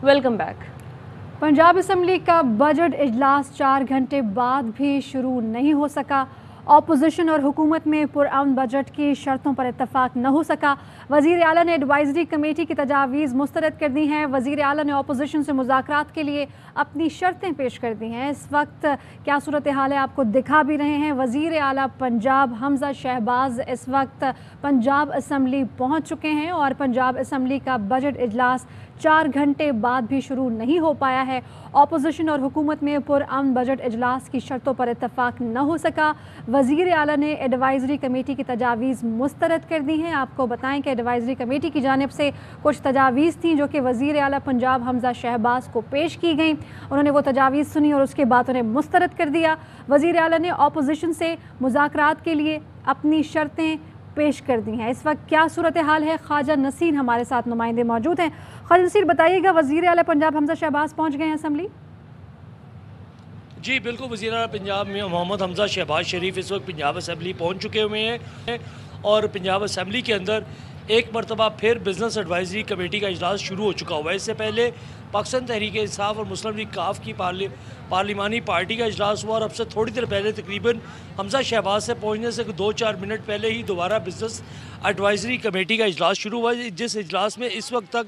Welcome back. Punjab assembly का budget इजलास 4 घंटे बाद भी शुरू नहीं हो सका। अपोजिशन और हुकूमत में पुरअमन बजट की शर्तों पर इत्तफाक न हो सका। वज़ीर आला ने एडवाइजरी कमेटी की तजावीज़ मुस्तरद कर दी हैं। वज़ीर आला ने अपोजिशन से मुज़ाकरात के लिए अपनी शर्तें पेश कर दी हैं। इस वक्त क्या सूरत हाल है आपको दिखा भी रहे हैं। वज़ीर आला पंजाब हमज़ा शहबाज इस वक्त पंजाब असम्बली पहुँच चुके हैं और पंजाब असम्बली का बजट इजलास 4 घंटे बाद भी शुरू नहीं हो पाया है। अपोजिशन और हुकूमत में पुरअमन बजट इजलास की शर्तों पर इत्तफाक न हो सका। वज़ीर आला ने एडवाइजरी कमेटी की तजावीज़ मुस्तरद कर दी हैं। आपको बताएं कि एडवाइजरी कमेटी की जानिब से कुछ तजावीज़ थी जो कि वज़ीर आला पंजाब हमज़ा शहबाज को पेश की गई। उन्होंने वो तजावीज़ सुनी और उसके बाद उन्हें मुस्तरद कर दिया। वज़ीर आला ने अपोजिशन से मुज़ाकरात के लिए अपनी शर्तें पेश कर दी हैं। इस वक्त क्या सूरत हाल है, ख्वाजा नसीर हमारे साथ नुमाइंदे मौजूद हैं। ख्वाजा नसीर बताइएगा, वज़ीर आला पंजाब हमज़ा शहबाज पहुँच गए हैं असम्बली? जी बिल्कुल, वज़ीर आला पंजाब में मोहम्मद हमज़ा शहबाज शरीफ इस वक्त पंजाब असम्बली पहुँच चुके हुए हैं और पंजाब असम्बली के अंदर एक मरतबा फिर बिज़नेस एडवाइजरी कमेटी का इजलास शुरू हो चुका हुआ है। इससे पहले पाकिस्तान तहरीक इंसाफ और मुस्लिम लीग काफ की पार्लिमानी पार्टी का इजलास हुआ और अब से थोड़ी देर पहले तकरीबन हमज़ा शहबाज से पहुंचने से 2-4 मिनट पहले ही दोबारा बिज़नेस एडवाइजरी कमेटी का इजलास शुरू हुआ, जिस इजलास में इस वक्त तक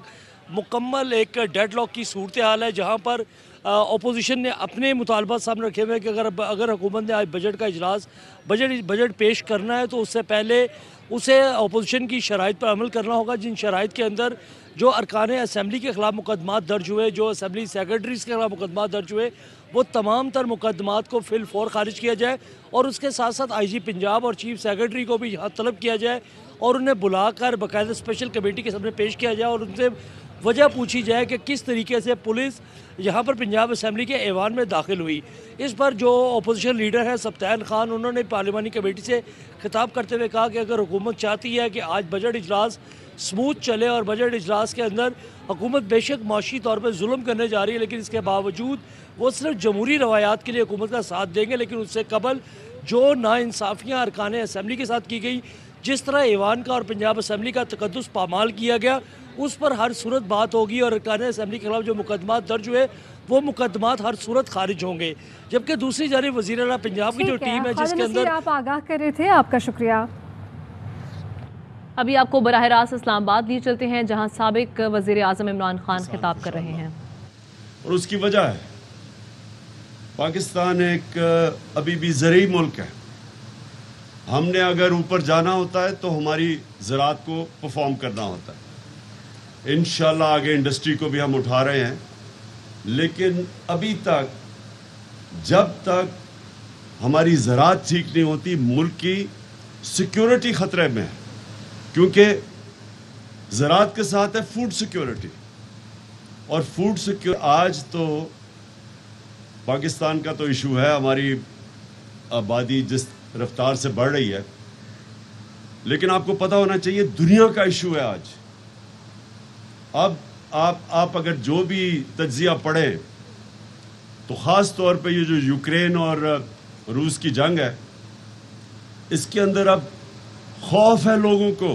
मुकम्मल एक डेडलॉक की सूरत हाल है, जहाँ पर अपोजिशन ने अपने मुतालबात सामने रखे हुए हैं कि अगर हुकूमत ने आज बजट का इजलास बजट पेश करना है तो उससे पहले उसे अपोजिशन की शराइत पर अमल करना होगा, जिन शराइत के अंदर जो अरकान असम्बली के ख़िलाफ़ मुकदमात दर्ज हुए, जो असम्बली सेक्रेटरीज़ के खिलाफ मुकदमात दर्ज हुए, वो तमाम तर मुकदमात को फिल फौर खारिज किया जाए और उसके साथ साथ IG पंजाब और चीफ सेक्रेटरी को भी यहाँ तलब किया जाए और उन्हें बुलाकर बाकायदा स्पेशल कमेटी के सामने पेश किया जाए और उनसे वजह पूछी जाए कि किस तरीके से पुलिस यहाँ पर पंजाब असम्बली के ऐवान में दाखिल हुई। इस पर जो अपोजिशन लीडर है सब्तान खान, उन्होंने पार्लिमानी कमेटी से खिताब करते हुए कहा कि अगर हुकूमत चाहती है कि आज बजट इजलास स्मूथ चले और बजट इजलास के अंदर हुकूमत बेशक माशी तौर पर जुल्म करने जा रही है, लेकिन इसके बावजूद वो सिर्फ जमहूरी रवायात के लिए हुकूमत का साथ देंगे, लेकिन उससे कबल जो नाइंसाफ़ियाँ अरकान असम्बली के साथ की गई, जिस तरह ऐवान का और पंजाब असम्बली का तकद्दुस पामाल किया गया, उस पर हर सूरत बात होगी और अरकान असम्बली के खिलाफ जो मुकदमात दर्ज हुए वो मुकदमात हर सूरत खारिज होंगे। जबकि दूसरी जानिब वज़ीर आला पंजाब की जो टीम है जिसके अंदर आप आगाह कर रहे थे, आपका शुक्रिया। अभी आपको बराह रास्त इस्लामाबाद लिए चलते हैं जहां साबिक वज़ीर आज़म इमरान खान खिताब कर रहे हैं और उसकी वजह है पाकिस्तान एक अभी भी ज़रूरी मुल्क है। हमने अगर ऊपर जाना होता है तो हमारी ज़राअत को परफॉर्म करना होता है। इंशाल्लाह आगे इंडस्ट्री को भी हम उठा रहे हैं, लेकिन अभी तक जब तक हमारी ज़राअत ठीक नहीं होती मुल्क की सिक्योरिटी ख़तरे में है, क्योंकि ज़राअत के साथ है फूड सिक्योरिटी और फूड सिक्योर आज तो पाकिस्तान का तो इशू है, हमारी आबादी जिस रफ्तार से बढ़ रही है, लेकिन आपको पता होना चाहिए दुनिया का इशू है आज। अब आप अगर जो भी तज्जिया पढ़ें तो ख़ास तौर पे ये जो यूक्रेन और रूस की जंग है, इसके अंदर अब खौफ है लोगों को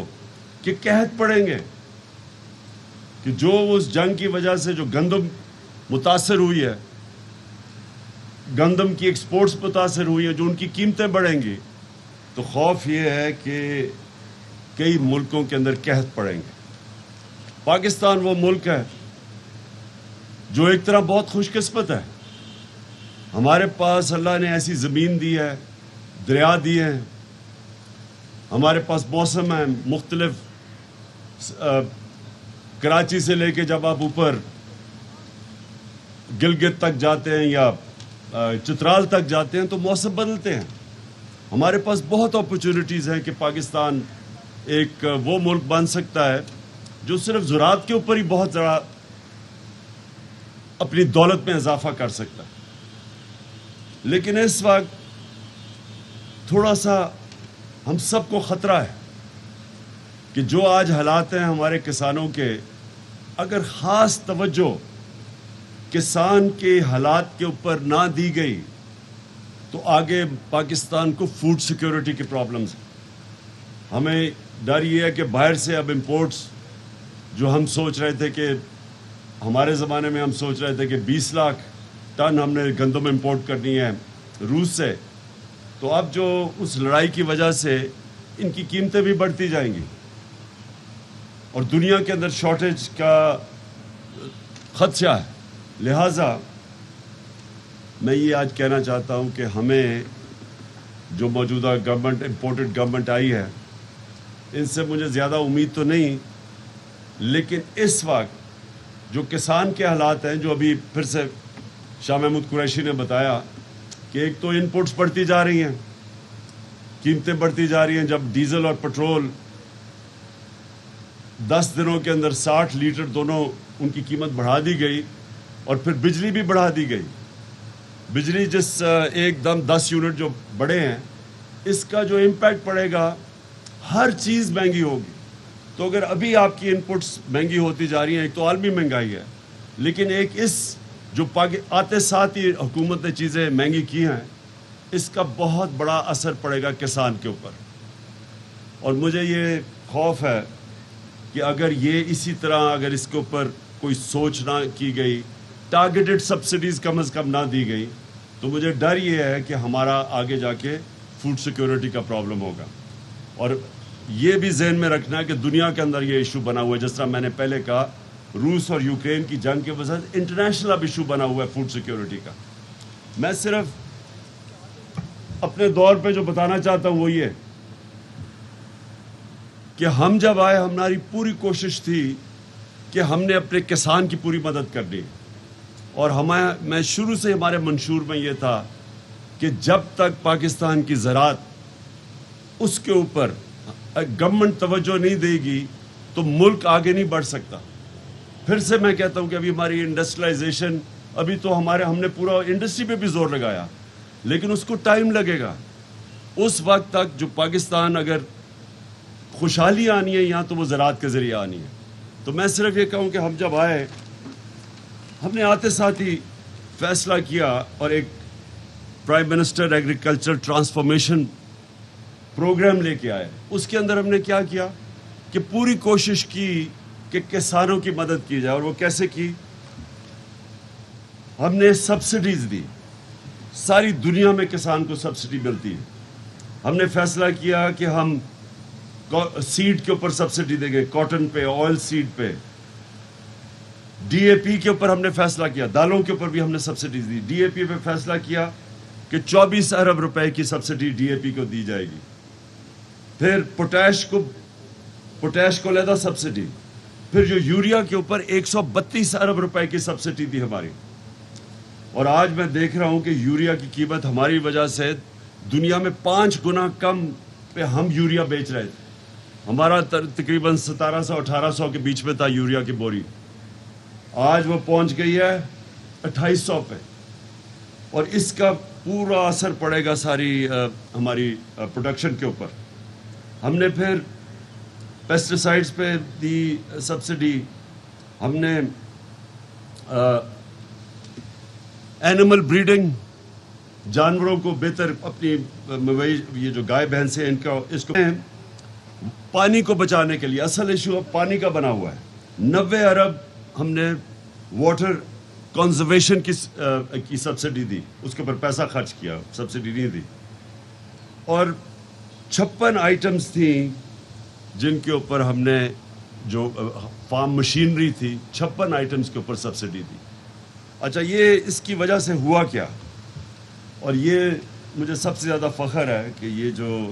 कि कहत पड़ेंगे कि जो उस जंग की वजह से जो गंदम मुतासर हुई है, गंदम की एक्सपोर्ट्स मुतासर हुई है, जो उनकी कीमतें बढ़ेंगी, तो खौफ ये है कि कई मुल्कों के अंदर कहत पड़ेंगे। पाकिस्तान वो मुल्क है जो एक तरह बहुत खुशकिस्मत है, हमारे पास अल्लाह ने ऐसी ज़मीन दी है, दरिया दिए हैं, हमारे पास मौसम है मुख्तलिफ। कराची से लेके जब आप ऊपर गिलगित तक जाते हैं या चित्राल तक जाते हैं तो मौसम बदलते हैं। हमारे पास बहुत अपॉर्चुनिटीज़ हैं कि पाकिस्तान एक वो मुल्क बन सकता है जो सिर्फ ज़राअत के ऊपर ही बहुत ज़रा अपनी दौलत में इजाफा कर सकता है। लेकिन इस वक्त थोड़ा सा हम सबको ख़तरा है कि जो आज हालात हैं हमारे किसानों के, अगर ख़ास तवज्जो किसान के हालात के ऊपर ना दी गई तो आगे पाकिस्तान को फूड सिक्योरिटी की प्रॉब्लम्स हैं। हमें डर ये है कि बाहर से अब इंपोर्ट्स जो हम सोच रहे थे कि ہمارے زمانے میں ہم سوچ رہے تھے کہ 20 لاکھ ٹن ہم نے گندم امپورٹ کرنی ہے روس سے، تو اب جو اس لڑائی کی وجہ سے ان کی قیمتیں بھی بڑھتی جائیں گی اور دنیا کے اندر شارٹیج کا خدشہ ہے. لہٰذا میں یہ آج کہنا چاہتا ہوں کہ ہمیں جو موجودہ گورنمنٹ امپورٹڈ گورنمنٹ آئی ہے ان سے مجھے زیادہ امید تو نہیں، لیکن اس وقت جو کسان کے حالات ہیں، جو ابھی پھر سے شاہ محمود قریشی نے بتایا کہ ایک تو ان پٹس بڑھتی جا رہی ہیں، قیمتیں بڑھتی جا رہی ہیں. جب ڈیزل اور پٹرول 10 دنوں کے اندر 60 لیٹر دونوں ان کی قیمت بڑھا دی گئی، اور پھر بجلی بھی بڑھا دی گئی. بجلی جس ایک دم 10 یونٹ جو بڑھے ہیں، اس کا جو امپیکٹ پڑے گا، ہر چیز مہنگی ہوگی. تو اگر ابھی آپ کی ان پٹس مہنگی ہوتی جا رہی ہیں، ایک تو عالمی مہنگائی ہے، لیکن ایک اس جو آتے ساتھ ہی حکومت نے چیزیں مہنگی کی ہیں، اس کا بہت بڑا اثر پڑے گا کسان کے اوپر. اور مجھے یہ خوف ہے کہ اگر یہ اسی طرح اگر اس کے اوپر کوئی سوچ نہ کی گئی، ٹارگیٹڈ سبسڈیز کم از کم نہ دی گئی، تو مجھے ڈر یہ ہے کہ ہمارا آگے جا کے فوڈ سیکیورٹی کا پرابلم ہوگا. اور یہ بھی ذہن میں رکھنا ہے کہ دنیا کے اندر یہ ایشو بنا ہوا ہے، جس طرح میں نے پہلے کہا روس اور یوکرین کی جنگ کے وجہ سے انٹرنیشنل اب ایشو بنا ہوا ہے فوڈ سیکیورٹی کا. میں صرف اپنے دور پہ جو بتانا چاہتا ہوں وہ یہ کہ ہم جب آئے، ہماری پوری کوشش تھی کہ ہم نے اپنے کسان کی پوری مدد کرنی، اور میں شروع سے ہمارے منشور میں یہ تھا کہ جب تک پاکستان کی زراعت اس کے اوپر گورنمنٹ توجہ نہیں دے گی تو ملک آگے نہیں بڑھ سکتا. پھر سے میں کہتا ہوں کہ ابھی ہماری انڈسٹریلائزیشن، ابھی تو ہم نے پورا انڈسٹری پہ بھی زور لگایا، لیکن اس کو ٹائم لگے گا. اس وقت تک جو پاکستان اگر خوشحالی آنی ہے یہاں، تو وہ زراعت کے ذریعے آنی ہے. تو میں صرف یہ کہوں کہ ہم جب آئے، ہم نے آتے ساتھ ہی فیصلہ کیا اور ایک prime minister agriculture transformation programme لے کے آئے. اس کے اندر ہم نے کیا کیا کہ پوری کوشش کی کہ کسانوں کی مدد کی جائے. اور وہ کیسے کی؟ ہم نے سبسڈیز دی. ساری دنیا میں کسان کو سبسڈی ملتی ہے. ہم نے فیصلہ کیا کہ ہم سیڈ کے اوپر سبسڈی دیں گے، کاٹن پہ، آئل سیڈ پہ. ڈی اے پی کے اوپر ہم نے فیصلہ کیا، دالوں کے اوپر بھی ہم نے سبسڈیز دی. ڈی اے پی پہ فیصلہ کیا کہ 24 ارب روپے کی سبسڈی ڈی اے پی کو دی جائے گی. پھر پوٹیش کو علیحدہ سبسڈی. پھر جو یوریا کے اوپر 132 ارب روپے کی سبسڈی دی ہماری. اور آج میں دیکھ رہا ہوں کہ یوریا کی قیمت ہماری وجہ سے دنیا میں 5 گنا کم پہ ہم یوریا بیچ رہے تھے. ہمارا تقریباً 1700-1800 کے بیچ میں تھا یوریا کی بوری، آج وہ پہنچ گئی ہے 2800 پہ. اور اس کا پورا اثر پڑے گا ساری ہماری پروڈکشن کے اوپر. ہم نے پھر پیسٹیسائڈز پہ دی سبسڈی. ہم نے اینیمل بریڈنگ، جانوروں کو بہتر اپنی یہ جو گائے بھینس ہیں اس کو پانی کو بچانے کے لیے، اصل ایشو اب پانی کا بنا ہوا ہے. 90 ارب ہم نے واٹر کنزرویشن کی سبسڈی دی. اس کے اوپر پیسہ خرچ کیا، سبسڈی نہیں دی. اور 56 آئٹمز تھیں جن کے اوپر ہم نے جو فارم مشینری تھی، 56 آئٹمز کے اوپر سبسڈی دی. اچھا، یہ اس کی وجہ سے ہوا کیا؟ اور یہ مجھے سب سے زیادہ فخر ہے کہ یہ جو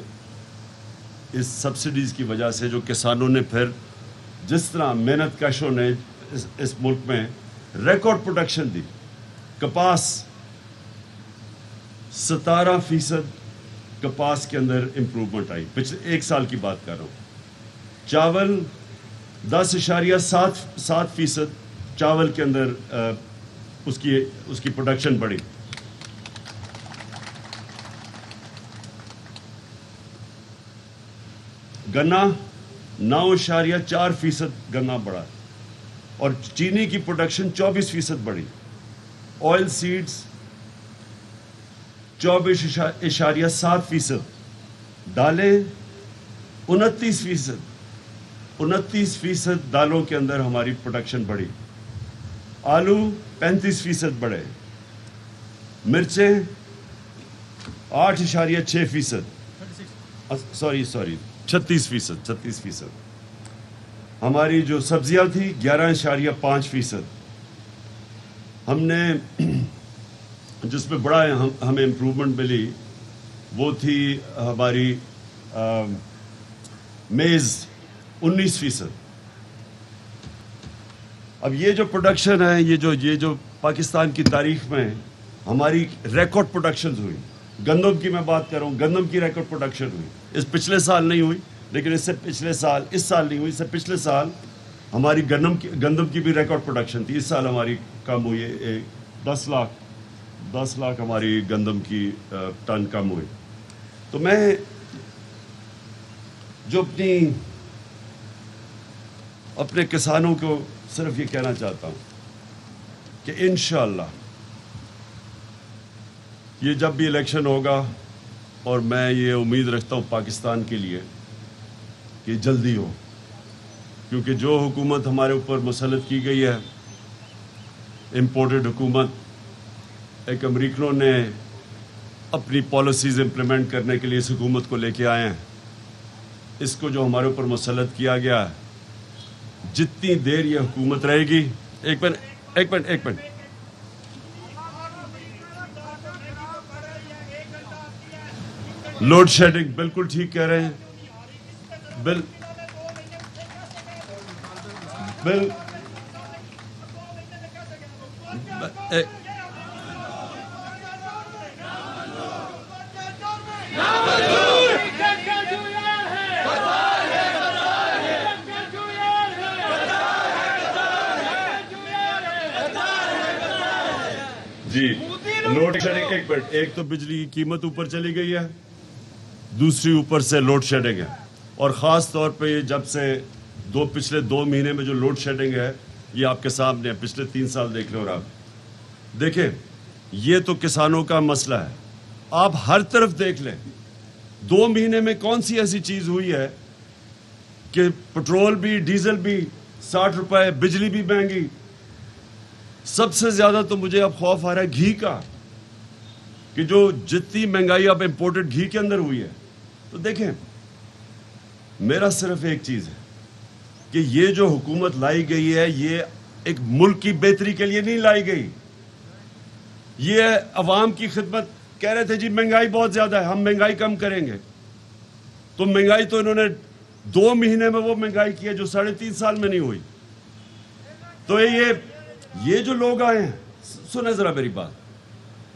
اس سبسڈیز کی وجہ سے جو کسانوں نے پھر جس طرح محنت کشوں نے اس ملک میں ریکارڈ پروڈکشن دی. کپاس 17% کپاس کے اندر امپروومنٹ آئی، پچھلے 1 سال کی بات کر رہا ہوں. چاول 10.7% چاول کے اندر اس کی پروڈکشن بڑھی. گنا 9.4% گنا بڑھا، اور چینی کی پروڈکشن 24% بڑھی. آئل سیڈز 24.7%، دالیں 29% دالوں کے اندر ہماری پروڈکشن بڑھی. آلو 35% بڑھے, مرچیں 8.6%, سوری 36%. ہماری جو سبزیاں تھی 11.5%. ہم نے جس میں بڑا ہمیں امپروومنٹ ملی وہ تھی ہماری میز 19%. اب یہ جو پروڈکشن ہے, یہ جو پاکستان کی تاریخ میں ہماری ریکارڈ پروڈکشنز ہوئی, گندم کی میں بات کر رہا ہوں, گندم کی ریکارڈ پروڈکشن ہوئی. اس پچھلے سال نہیں ہوئی, لیکن اس سے پچھلے سال, اس سال نہیں ہوئی, اس سے پچھلے سال ہماری گندم کی بھی ریکارڈ پروڈکشن تھی. اس سال ہماری کم ہوئی ہے, 10 لاکھ ہماری گندم کی ٹن کم ہوئی. تو میں جو اپنے کسانوں کو صرف یہ کہنا چاہتا ہوں کہ انشاءاللہ یہ جب بھی الیکشن ہوگا, اور میں یہ امید رکھتا ہوں پاکستان کے لیے کہ جلدی ہو, کیونکہ جو حکومت ہمارے اوپر مسلط کی گئی ہے, امپورٹڈ حکومت, ایک امریکنوں نے اپنی پالیسیز امپلیمنٹ کرنے کے لیے اس حکومت کو لے کے آئے ہیں. اس کو جو ہمارے اوپر مسلط کیا گیا ہے, جتنی دیر یہ حکومت رہے گی, ایک منٹ, لوڈ شیڈنگ, بالکل ٹھیک کہہ رہے ہیں, جی لوڈ شیڈنگ. ایک منٹ, ایک تو بجلی کی قیمت اوپر چلی گئی ہے, دوسری اوپر سے لوڈ شیڈنگ ہے, اور خاص طور پہ یہ جب سے پچھلے 2 مہینے میں جو لوڈ شیڈنگ ہے یہ آپ کے سامنے ہے. پچھلے 3 سال دیکھ لیں, اور آپ دیکھیں یہ تو کسانوں کا مسئلہ ہے. آپ ہر طرف دیکھ لیں, 2 مہینے میں کون سی ایسی چیز ہوئی ہے کہ پٹرول بھی, ڈیزل بھی 60 روپے, بجلی بھی مہنگی. سب سے زیادہ تو مجھے اب خوف آ رہا ہے گھی کا, کہ جو جتنی مہنگائی اب امپورٹڈ گھی کے اندر ہوئی ہے. تو دیکھیں میرا صرف ایک چیز ہے کہ یہ جو حکومت لائی گئی ہے یہ ایک ملک کی بہتری کے لیے نہیں لائی گئی. یہ عوام کی خدمت. کہہ رہے تھے جی مہنگائی بہت زیادہ ہے, ہم مہنگائی کم کریں گے. تو مہنگائی تو انہوں نے 2 مہینے میں وہ مہنگائی کی ہے جو 3.5 سال میں نہیں ہوئی. تو یہ جو لوگ آئے ہیں, سنیں ذرا میری بات,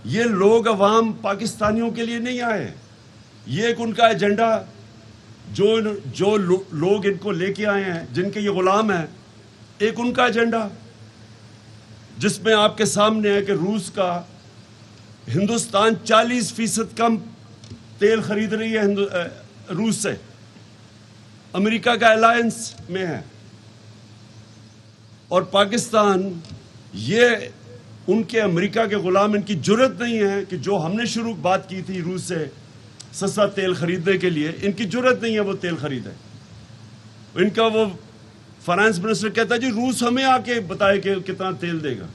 یہ لوگ عوام پاکستانیوں کے لیے نہیں آئے. یہ ایک ان کا ایجنڈا, جو لوگ ان کو لے کے آئے ہیں, جن کے یہ غلام ہیں, ایک ان کا ایجنڈا جس میں آپ کے سامنے ہے کہ روس کا, ہندوستان 40% کم تیل خرید رہی ہے روس سے, امریکہ کا الائنس میں ہے, اور پاکستان, یہ ان کے امریکہ کے غلام, ان کی جرت نہیں ہے کہ جو ہم نے شروع بات کی تھی روس سے سستا تیل خریدنے کے لیے, ان کی جرت نہیں ہے وہ تیل خریدے. ان کا وہ فائنانس منسٹر کہتا ہے جی روس ہمیں آ کے بتائے کہ کتنا تیل دے گا.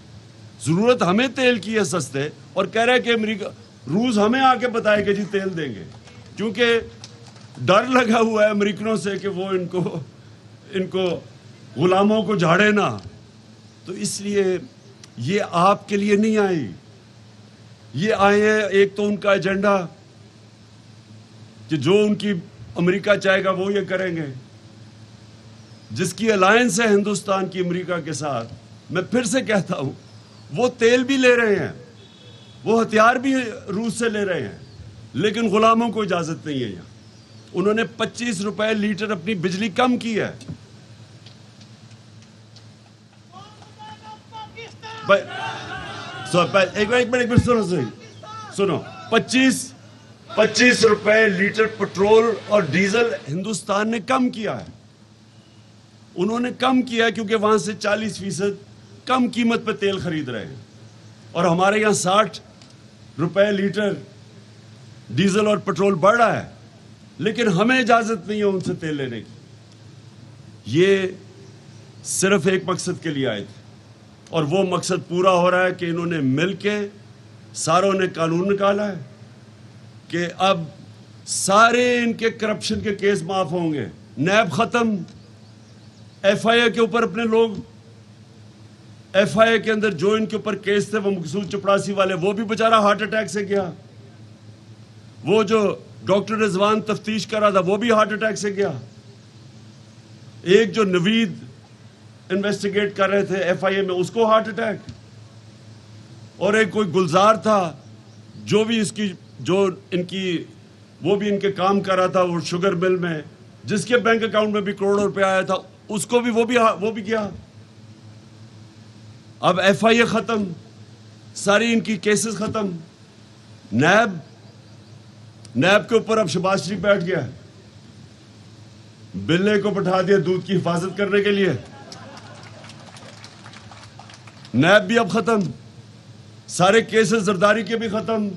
ضرورت ہمیں تیل کی ہے سستے, اور کہہ رہے کہ روس ہمیں آ کے بتائے کہ جی تیل دیں گے, کیونکہ ڈر لگا ہوا ہے امریکنوں سے کہ وہ ان کو غلاموں کو جھاڑے نا. تو اس لیے یہ آپ کے لیے نہیں آئی, یہ آئے ہیں ایک تو ان کا ایجنڈا کہ جو ان کی امریکہ چاہے گا وہ یہ کریں گے, جس کی الائنس ہے ہندوستان کی امریکہ کے ساتھ. میں پھر سے کہتا ہوں وہ تیل بھی لے رہے ہیں, وہ ہتھیار بھی روس سے لے رہے ہیں, لیکن غلاموں کو اجازت نہیں ہے. یہاں انہوں نے 25 روپے لیٹر اپنی بجلی کم کی ہے. ایک منٹ سنو, 25 روپے لیٹر پٹرول اور ڈیزل ہندوستان نے کم کیا ہے. انہوں نے کم کیا ہے کیونکہ وہاں سے 40% کم قیمت پہ تیل خرید رہے ہیں, اور ہمارے یہاں 60 روپے لیٹر ڈیزل اور پٹرول بڑھ رہا ہے, لیکن ہمیں اجازت نہیں ہے ان سے تیل لینے کی. یہ صرف ایک مقصد کے لیے آئے تھے اور وہ مقصد پورا ہو رہا ہے کہ انہوں نے مل کے ساروں نے قانون نکالا ہے کہ اب سارے ان کے کرپشن کے کیس معاف ہوں گے. نیب ختم. ایف آئی اے کے اوپر اپنے لوگ, ایف آئی اے کے اندر جو ان کے اوپر کیس تھے وہ مقصود چپڑاسی والے, وہ بھی بیچارہ ہارٹ اٹیک سے گیا. وہ جو ڈاکٹر رضوان تفتیش کر رہا تھا وہ بھی ہارٹ اٹیک سے گیا. ایک جو نوید انویسٹیگیٹ کر رہے تھے ایف آئی اے میں, اس کو ہارٹ اٹیک. اور ایک کوئی گلزار تھا جو بھی وہ بھی ان کے کام کر رہا تھا وہ شوگر مل میں, جس کے بینک اکاؤنٹ میں بھی کروڑوں روپے آیا تھا, اس کو بھی وہ بھی گیا. اب ایف آئی اے ختم, ساری ان کی کیسز ختم. نیب کے اوپر اب شہباز شریف بیٹھ گیا, بلے کو بٹھا دیا دودھ کی حفاظت کرنے کے لیے. نیب بھی اب ختم, سارے کیسز زرداری کے بھی ختم.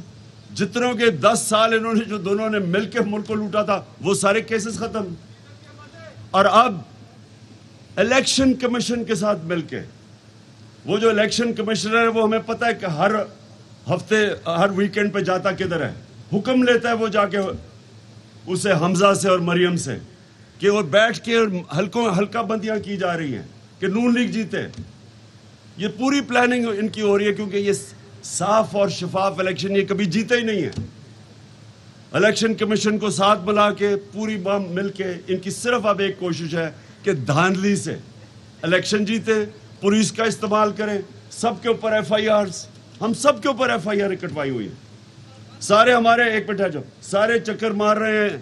جتنوں کے 10 سال انہوں نے جو دونوں نے مل کے ملک کو لوٹا تھا وہ سارے کیسز ختم. اور اب الیکشن کمیشن کے ساتھ مل کے, وہ جو الیکشن کمیشنر ہے وہ ہمیں پتہ ہے کہ ہر ہفتے ہر ویکینڈ پہ جاتا کدھر ہے, حکم لیتا ہے وہ جا کے اسے حمزہ سے اور مریم سے کہ وہ بیٹھ کے ہلکا بندیاں کی جا رہی ہیں کہ نون لیگ جیتے. یہ پوری پلاننگ ان کی ہو رہی ہے کیونکہ یہ صاف اور شفاف الیکشن یہ کبھی جیتے ہی نہیں ہے. الیکشن کمیشن کو ساتھ ملا کے پوری بام مل کے ان کی صرف اب ایک کوشش ہے کہ دھاندلی سے الیکشن جیتے, پولیس کا استعمال کریں, سب کے اوپر ایف آئی آرز, ہم سب کے اوپر ایف آئی آر کٹوائی ہوئی ہے. سارے ہمارے ایک منٹ ہے جو سارے چکر مار رہے ہیں,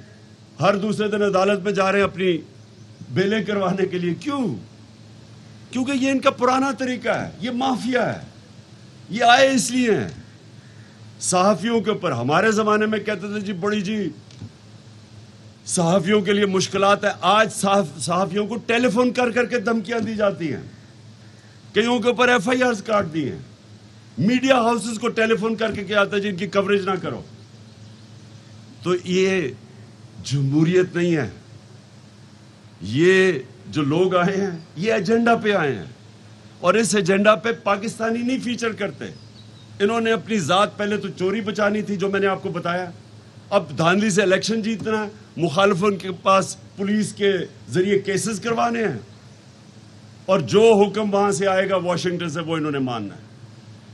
ہر دوسرے دن عدالت میں جا رہے ہیں اپنی بیلیں کروانے کے لیے. کیوں؟ کیونکہ یہ ان کا پرانا طریقہ ہے, یہ مافیا ہے, یہ آئے اس لیے ہیں. صحافیوں کے اوپر ہمارے زمانے میں کہتے تھے جی بڑی جی صحافیوں کے لیے مشکلات ہے, آج صحافیوں کو ٹیلی فون کر کر کے دھمکیاں دی جاتی ہیں, کئیوں کے اوپر ایف آئی آرز کاٹ دی ہیں. میڈیا ہاؤسز کو ٹیلی فون کر کے کیا آتا ہے جی ان کی کوریج نہ کرو. تو یہ جمہوریت نہیں ہے. یہ جو لوگ آئے ہیں یہ ایجنڈا پہ آئے ہیں, اور اس ایجنڈا پہ پاکستانی نہیں فیچر کرتے. انہوں نے اپنی ذات پہلے تو چوری بچانی تھی جو میں نے آپ کو بتایا, اب دھاندلی سے الیکشن جیتنا ہے, مخالفوں کے پاس پولیس کے ذریعے کیسز کروانے ہیں, اور جو حکم وہاں سے آئے گا واشنگٹن سے وہ انہوں نے ماننا ہے.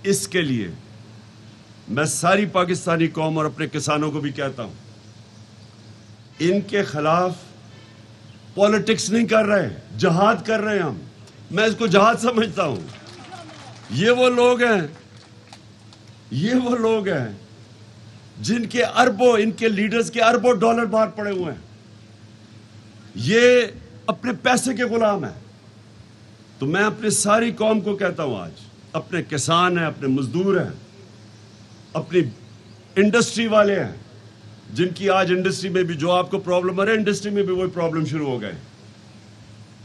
اس کے لیے میں ساری پاکستانی قوم اور اپنے کسانوں کو بھی کہتا ہوں, ان کے خلاف پالیٹکس نہیں کر رہے, جہاد کر رہے ہیں ہم. میں اس کو جہاد سمجھتا ہوں. یہ وہ لوگ ہیں جن کے اربوں, ان کے لیڈرز کے اربوں ڈالر باہر پڑے ہوئے ہیں. یہ اپنے پیسے کے غلام ہیں. تو میں اپنے ساری قوم کو کہتا ہوں, آج اپنے کسان ہیں, اپنے مزدور ہیں, اپنی انڈسٹری والے ہیں, جن کی آج انڈسٹری میں بھی جو آپ کو پرابلم آ رہی ہے, انڈسٹری میں بھی وہی پرابلم شروع ہو گئے.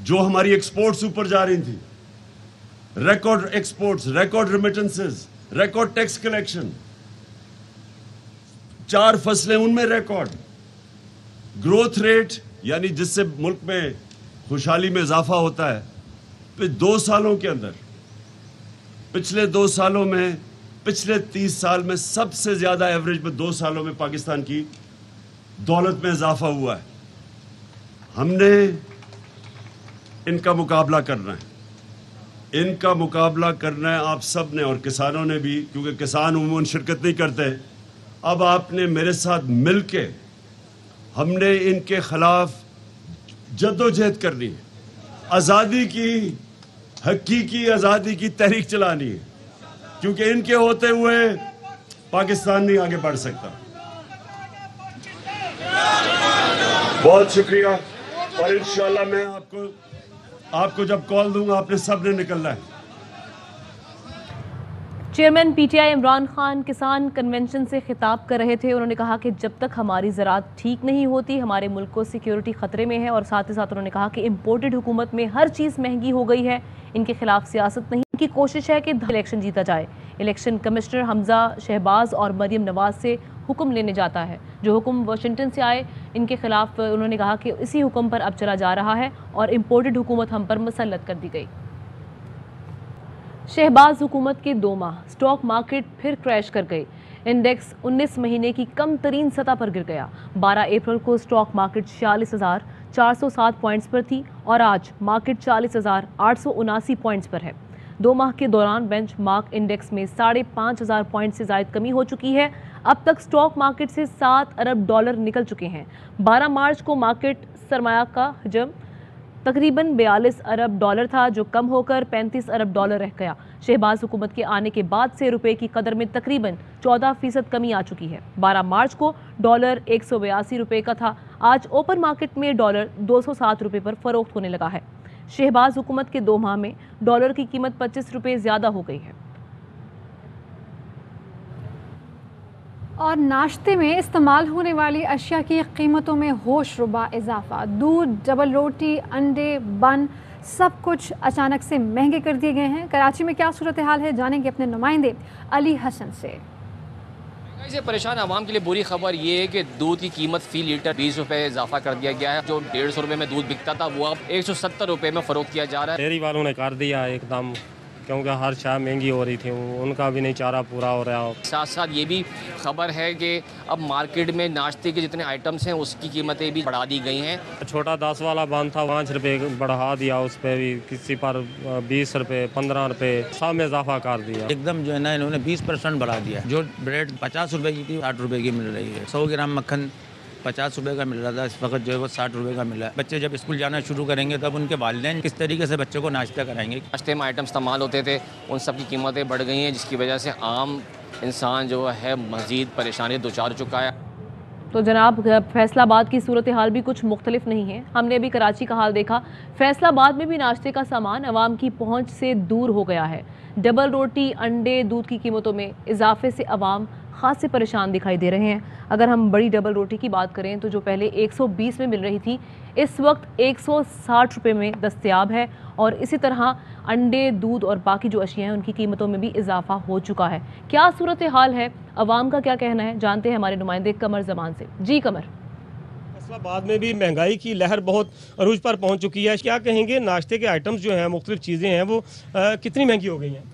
جو ہماری ایکسپورٹس اوپر جا رہی تھی, record exports, record remittances, record tax collection, 4 فصلیں ان میں ریکارڈ گروتھ ریٹ, یعنی جس سے ملک میں خوشحالی میں اضافہ ہوتا ہے. پھر 2 سالوں کے اندر, پچھلے 2 سالوں میں, پچھلے 30 سال میں سب سے زیادہ ایوریج میں 2 سالوں میں پاکستان کی دولت میں اضافہ ہوا ہے. ہم نے ان کا مقابلہ کرنا ہے, ان کا مقابلہ کرنا ہے آپ سب نے, اور کسانوں نے بھی, کیونکہ کسان عموماً شرکت نہیں کرتے. اب آپ نے میرے ساتھ مل کے ہم نے ان کے خلاف جدوجہد کرنی ہے, آزادی کی, حقیقی آزادی کی تحریک چلانی ہے, کیونکہ ان کے ہوتے ہوئے پاکستان نہیں آگے بڑھ سکتا. بہت شکریہ, اور انشاءاللہ میں آپ کو جب کال دوں گا آپ نے سب نے نکلنا ہے. Chairman P T I Imran Khan کسان کنونشن سے خطاب کر رہے تھے. انہوں نے کہا کہ جب تک ہماری زراعت ٹھیک نہیں ہوتی ہمارے ملک کو سیکیورٹی خطرے میں ہے, اور ساتھ ہی ساتھ انہوں نے کہا کہ امپورٹڈ حکومت میں ہر چیز مہنگی ہو گئی ہے. ان کے خلاف سیاست نہیں, ان کی کوشش ہے کہ الیکشن جیتا جائے. الیکشن کمشنر حمزہ شہباز اور مریم نواز سے حکم لینے جاتا ہے, جو حکم واشنگٹن سے آئے ان کے خلاف انہوں نے کہا کہ اسی حکم پر اب چلا جا رہا ہے اور امپورٹڈ حکومت ہم پر مسلط کر دی گئی. शहबाज हुकूमत के 2 माह स्टॉक मार्केट फिर क्रैश कर गए। इंडेक्स 19 महीने की कम तरीन सतह पर गिर गया। 12 अप्रैल को स्टॉक मार्केट 46,407 पॉइंट्स पर थी और आज मार्केट 40,879 पॉइंट्स पर है। 2 माह के दौरान बेंच मार्क इंडेक्स में 5,500 पॉइंट से ज़ायद कमी हो चुकी है। अब तक स्टॉक मार्केट से $7 अरब निकल चुके हैं। 12 मार्च को मार्केट सरमाया का हजम तकरीबन $42 अरब था, जो कम होकर $35 अरब रह गया। शहबाज हुकूमत के आने के बाद से रुपए की कदर में तकरीबन 14% कमी आ चुकी है। 12 मार्च को डॉलर 182 रुपए का था। आज ओपन मार्केट में डॉलर 207 रुपए पर फरोख्त होने लगा है। शहबाज हुकूमत के 2 माह में डॉलर की कीमत 25 रुपए ज़्यादा हो गई है। और नाश्ते में इस्तेमाल होने वाली अशिया की कीमतों में होशरुबा इजाफा। दूध, डबल रोटी, अंडे, बन सब कुछ अचानक से महंगे कर दिए गए हैं। कराची में क्या सूरत हाल है, जानेंगे अपने नुमाइंदे अली हसन से। महंगाई से परेशान आवाम के लिए बुरी खबर ये है कि दूध की कीमत फी लीटर 20 रुपये इजाफा कर दिया गया है। जो 150 रुपये में दूध बिकता था वो अब 170 रुपये में फ़रोख्त किया जा रहा है। डेयरी वालों ने कर दिया एकदम, क्योंकि हर शाय महंगी हो रही थी, उनका भी नहीं चारा पूरा हो रहा हो। साथ साथ ये भी खबर है कि अब मार्केट में नाश्ते के जितने आइटम्स हैं उसकी कीमतें भी बढ़ा दी गई हैं। छोटा 10 वाला बन था 5 रुपये बढ़ा दिया, उस पर भी किसी पर 20 रुपये 15 रुपये सब में इजाफा कर दिया। एकदम जो है ना इन्होंने 20% बढ़ा दिया। जो ब्रेड 50 रुपये की थी 60 रुपये की मिल रही है। 100 ग्राम मक्खन 50 रुपये का मिल रहा था, इस वक्त जो है वो 60 रुपये का मिला है। बच्चे जब स्कूल जाना शुरू करेंगे तब उनके वालिदैन किस तरीके से बच्चों को नाश्ता कराएंगे। नाश्ते में आइटम इस्तेमाल होते थे, उन सब की कीमतें बढ़ गई हैं, जिसकी वजह से आम इंसान जो है मज़ीद परेशानी दो चार चुका है। तो जनाब, फैसलाबाद की सूरत हाल भी कुछ मुख्तलिफ नहीं है। हमने अभी कराची का हाल देखा। फैसलाबाद में भी नाश्ते का सामान आवाम की पहुंच से दूर हो गया है। डबल रोटी, अंडे, दूध की कीमतों में इजाफे से आवाम खासे परेशान दिखाई दे रहे हैं। अगर हम बड़ी डबल रोटी की बात करें तो जो पहले 120 में मिल रही थी, इस वक्त 160 रुपये में दस्तयाब है। और इसी तरह अंडे, दूध और बाकी जो अशिया हैं उनकी कीमतों में भी इजाफा हो चुका है। क्या सूरत हाल है, अवाम का क्या कहना है, जानते हैं हमारे नुमाइंदे कमर जमान से। जी कमर। फैसलाबाद में भी महंगाई की लहर बहुत अरूज पर पहुंच चुकी है। क्या कहेंगे, नाश्ते के आइटम्स जो हैं, मुख्तलिफ चीज़ें हैं, वो कितनी महंगी हो गई हैं?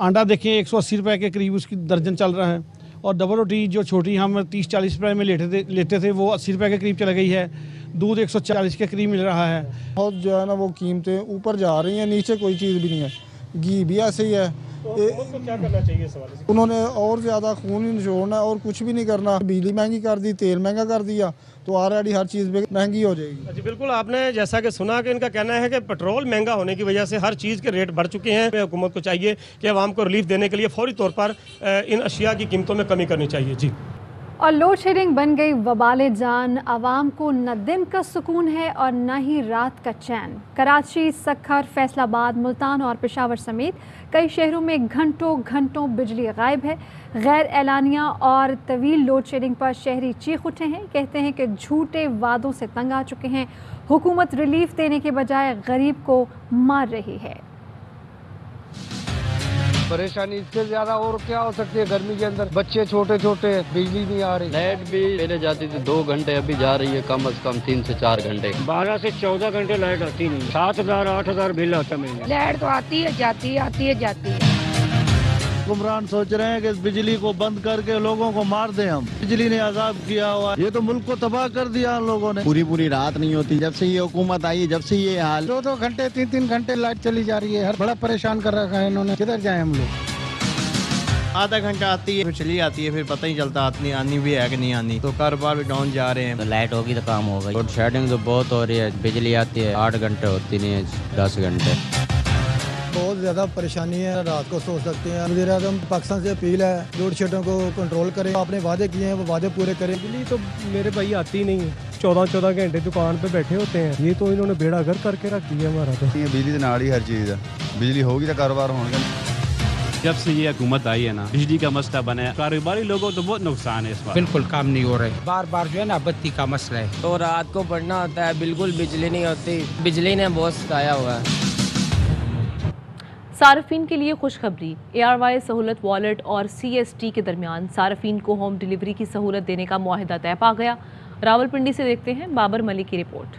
अंडा देखें 180 रुपये के करीब उसकी दर्जन चल रहा है। और डबल रोटी जो छोटी हम 30-40 रुपये में लेते थे वो 80 रुपये के करीब चली गई है। दूध 140 के करीब मिल रहा है। बहुत जो है ना वो कीमतें ऊपर जा रही हैं, नीचे कोई चीज़ भी नहीं है। घी भी ऐसे ही है। तो क्या करना चाहिए इस हवाले से? उन्होंने और ज़्यादा खून ही निचोड़ना है और कुछ भी नहीं करना। बिजली महंगी कर दी, तेल महंगा कर दिया, तो ऑलरेडी हर चीज़ महंगी हो जाएगी। जी बिल्कुल, आपने जैसा कि सुना कि इनका कहना है कि पेट्रोल महंगा होने की वजह से हर चीज़ के रेट बढ़ चुके हैं। हुकूमत को चाहिए कि आवाम को रिलीफ देने के लिए फौरी तौर पर इन अशिया की कीमतों में कमी करनी चाहिए। जी। और लोड शेडिंग बन गई वबाले जान। आवाम को न दिन का सुकून है और न ही रात का चैन। कराची, सक्खर, फैसलाबाद, मुल्तान और पेशावर समेत कई शहरों में घंटों घंटों बिजली गायब है। गैर एलानिया और तवील लोड शेडिंग पर शहरी चीख उठे हैं। कहते हैं कि झूठे वादों से तंग आ चुके हैं। हुकूमत रिलीफ देने के बजाय गरीब को मार रही है। परेशानी इससे ज्यादा और क्या हो सकती है? गर्मी के अंदर बच्चे छोटे छोटे, बिजली नहीं आ रही। लाइट भी पहले जाती थी 2 घंटे, अभी जा रही है कम से कम 3 से 4 घंटे। 12 से 14 घंटे लाइट आती नहीं। 7,000-8,000 बिल आता है। लाइट तो आती है जाती है, आती है जाती है। हुक्मरान सोच रहे हैं कि इस बिजली को बंद करके लोगों को मार दें हम। बिजली ने अजाब किया हुआ, ये तो मुल्क को तबाह कर दिया हम लोगों ने। पूरी रात नहीं होती जब से ये हुकूमत आई, जब से ये हाल। 2-2 घंटे 3-3 घंटे लाइट चली जा रही है। हर बड़ा परेशान कर रखा है इन्होंने। किधर जाए हम लोग? आधा घंटा आती है, फिर चली आती है, फिर पता ही चलता आनी भी है कि नहीं आनी। तो कारोबार भी डाउन जा रहे हैं। तो लाइट होगी तो काम होगा। लोड शेडिंग तो बहुत हो रही है। बिजली आती है 8 घंटे, होती नहीं है 10 घंटे। बहुत ज़्यादा परेशानी है, रात को सो सकते हैं। वज़ीर आज़म पाकिस्तान से अपील है लोड शेडिंग को कंट्रोल करें। आपने वादे किए हैं वो वादे पूरे करें। बिजली तो मेरे भाई आती नहीं है। 14-14 घंटे दुकान पे बैठे होते हैं। ये तो इन्होंने बेड़ा गर्क करके रख दिया हमारा। तो बिजली से नाड़ी हर चीज़ है। बिजली होगी तो कारोबार होगा। जब से ये हुकूमत आई है ना, बिजली का मसला बना है। कारोबारी लोगों तो बहुत नुकसान है इस बार। बिल्कुल काम नहीं हो रहा है। बार बार जो है ना बत्ती का मसला है। तो रात को पढ़ना होता है, बिल्कुल बिजली नहीं होती। बिजली ने बहुत सताया हुआ है। सार्फिन के लिए खुशखबरी। ARY सहूलत वॉलेट और CST के दरमियान सार्फिन को होम डिलीवरी की सहूलत देने का मुआहिदा तय पा गया। रावलपिंडी से देखते हैं बाबर मलिक की रिपोर्ट।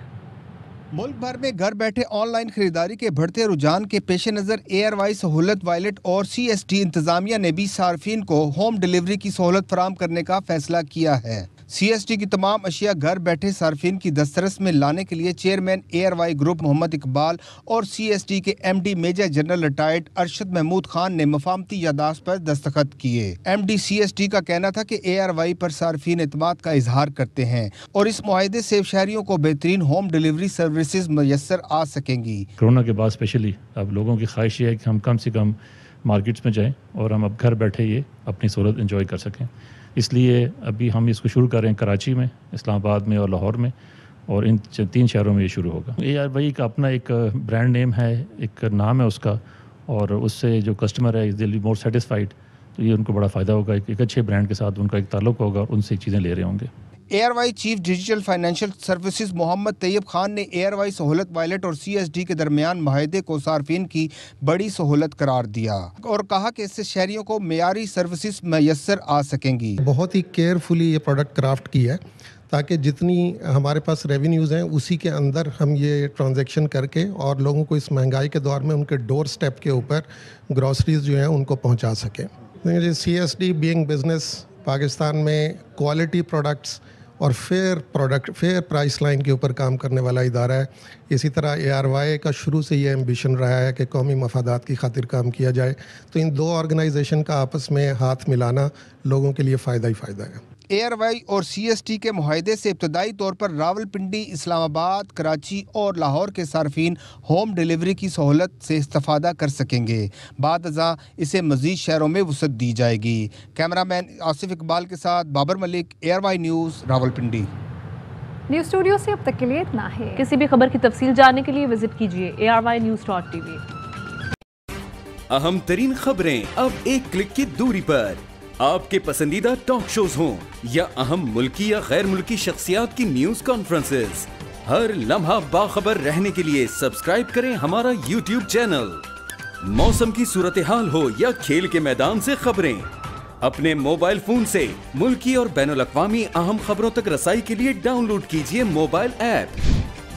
मुल्क भर में घर बैठे ऑनलाइन खरीदारी के बढ़ते रुझान के पेश नज़र एयरवाई सहूलत वायलेट और CST इंतजामिया ने भी सार्फिन को होम डिलीवरी की सहूलत फराहम करने का फैसला किया है। CST की तमाम अशिया घर बैठे सार्फिन की दस्तरस में लाने के लिए चेयरमैन एयरवाई ग्रुप मोहम्मद इकबाल और CST के MD major general retired Arshad Mahmood Khan ने मफाहमती यादाश्त पर दस्तखत किए। MD CST का कहना था कि एयरवाई पर सार्फिन एतमाद का इजहार करते हैं और इस मुआहदे से शहरियों को बेहतरीन होम डिलीवरी सर्विसेज मैसर आ सकेंगी। कोरोना के बाद स्पेशली अब लोगों की ख्वाहिश है कि हम कम से कम मार्केट्स में जाएं और हम अब घर बैठे ये अपनी सहूलत एंजॉय कर सकें। इसलिए अभी हम इसको शुरू कर रहे हैं कराची में, इस्लामाबाद में और लाहौर में, और इन 3 शहरों में ये शुरू होगा। एयरवाई का अपना एक ब्रांड नेम है, एक नाम है उसका, और उससे जो कस्टमर है दिल बी मोर सेटिस्फाइड, तो ये उनको बड़ा फ़ायदा होगा। एक अच्छे ब्रांड के साथ उनका एक ताल्लुक होगा और उनसे चीज़ें ले रहे होंगे। एयरवाई chief digital financial services Mohammad Tayyab Khan ने एयरवाई सहूलत वायलेट और CSD के दरमियान माहदे को सार्फिन की बड़ी सहूलत करार दिया और कहा कि इससे शहरियों को मेयारी सर्विसेज मैसर आ सकेंगी। बहुत ही केयरफुली ये प्रोडक्ट क्राफ्ट की है ताकि जितनी हमारे पास रेवेन्यूज़ हैं उसी के अंदर हम ये ट्रांजैक्शन करके और लोगों को इस महंगाई के दौर में उनके डोर स्टेप के ऊपर ग्रॉसरीज जो हैं उनको पहुँचा सकें। CSD बीइंग बिजनेस पाकिस्तान में क्वालिटी प्रोडक्ट्स और फेयर प्राइस लाइन के ऊपर काम करने वाला इदारा है। इसी तरह एयरवाई का शुरू से ये एम्बिशन रहा है कि कौमी मफादात की खातिर काम किया जाए, तो इन 2 ऑर्गेनाइजेशन का आपस में हाथ मिलाना लोगों के लिए फ़ायदा ही फ़ायदा है। एयरवाई और CST के मुआहदे से इब्तदाई तौर पर रावलपिंडी, इस्लामाबाद, कराची और लाहौर के सार्फिन होम डिलीवरी की सहूलत से इस्तेफादा कर सकेंगे। बाद अज़ां इसे मज़ीद शहरों में वसअत दी जाएगी। कैमरामैन आसिफ इकबाल के साथ बाबर मलिक, एयरवाई न्यूज़, रावलपिंडी। न्यूज़ स्टूडियो से अब तक के लिए इतना है। किसी भी खबर की तफसील जानने के लिए विजिट कीजिए ARYnews.tv। अहम तरीन खबरें अब एक क्लिक की दूरी पर। आपके पसंदीदा टॉक शोज हों या अहम मुल्की या गैर मुल्की शख्सियात की न्यूज कॉन्फ्रेंसेस, हर लम्हा बाखबर रहने के लिए सब्सक्राइब करें हमारा YouTube चैनल। मौसम की सूरत हाल हो या खेल के मैदान से खबरें, अपने मोबाइल फोन से मुल्की और बैनुल अक़वामी अहम खबरों तक रसाई के लिए डाउनलोड कीजिए मोबाइल ऐप।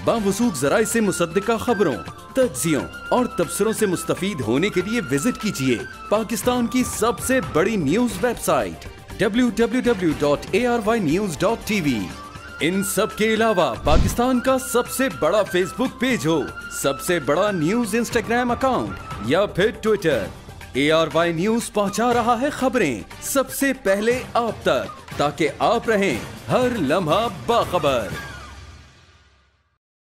बावसूख ज़राए से मुसद्दिका खबरों, तज्ज़ियों और तबसरों से मुस्तफ़ीद होने के लिए विजिट कीजिए पाकिस्तान की सबसे बड़ी न्यूज़ वेबसाइट www.arynews.tv। इन सब के अलावा पाकिस्तान का सबसे बड़ा फेसबुक पेज हो, सबसे बड़ा न्यूज़ इंस्टाग्राम अकाउंट या फिर ट्विटर, ARY न्यूज़ पहुंचा रहा है खबरें सबसे पहले आप तक, ताकि आप रहें हर लम्हा बाखबर।